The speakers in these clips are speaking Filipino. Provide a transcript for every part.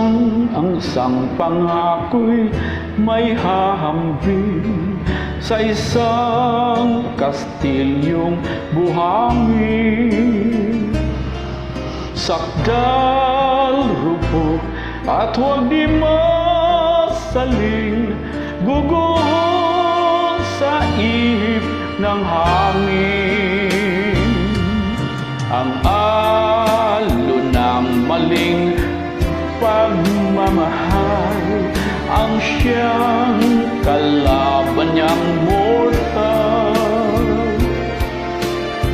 Minsan ang isang pangako'y may hahambing sa isang kastilyong buhangin. Sakdal, rupok at huwag di masaling, guguhol sa ihip ng hangin. Ang alon ng maling pagmamahal ang siyang kalaban niyang mortal.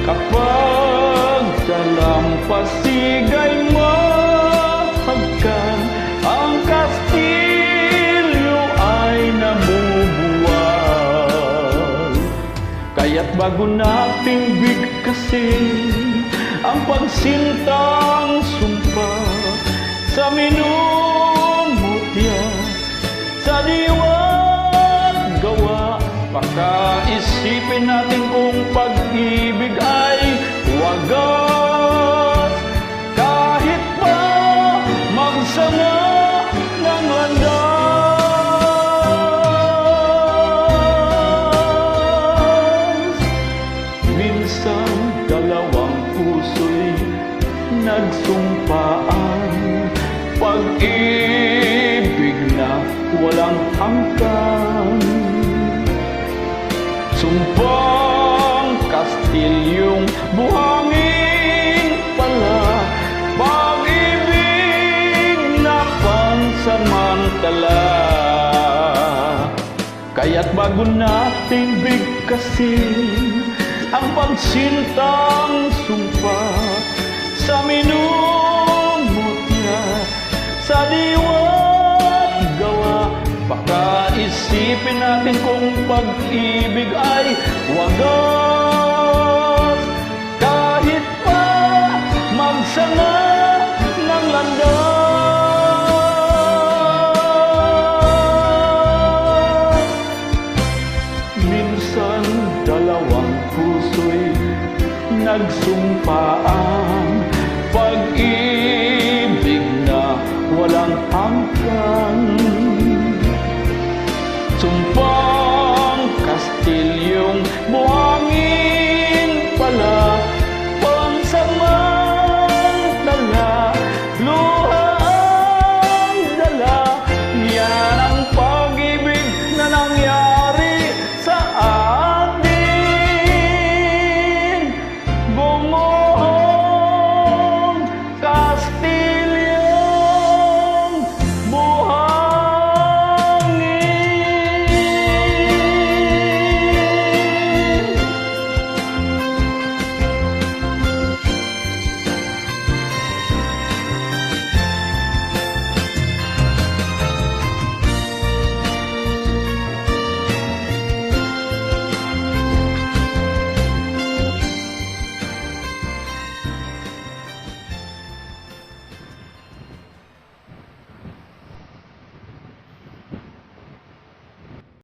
Kapag dalampasig ay mahagkan, ang kastilyo ay nabubuwal. Kaya't bago nating bigkasin ang pagsintang sumpa sa minumutya, sa diwa't gawa, pagkaisipin natin kung pag-ibig ay wagas. Kahit pa magsama ng landas, minsan dalawang puso'y nagsumpaan. Pag-ibig na walang hanggan, sumpang kastilyong buhangin pala, pag-ibig na pansamantala. Kaya't bago nating bigkasin ang pagsintang sumpa sa minumutya, sa diwa't gawa, pagkaisipin natin kung pag-ibig ay wagas. Kahit pa magsanga ng landas, minsan dalawang puso'y nagsumpaan. Pag-ibig na walang hanggan, sumpa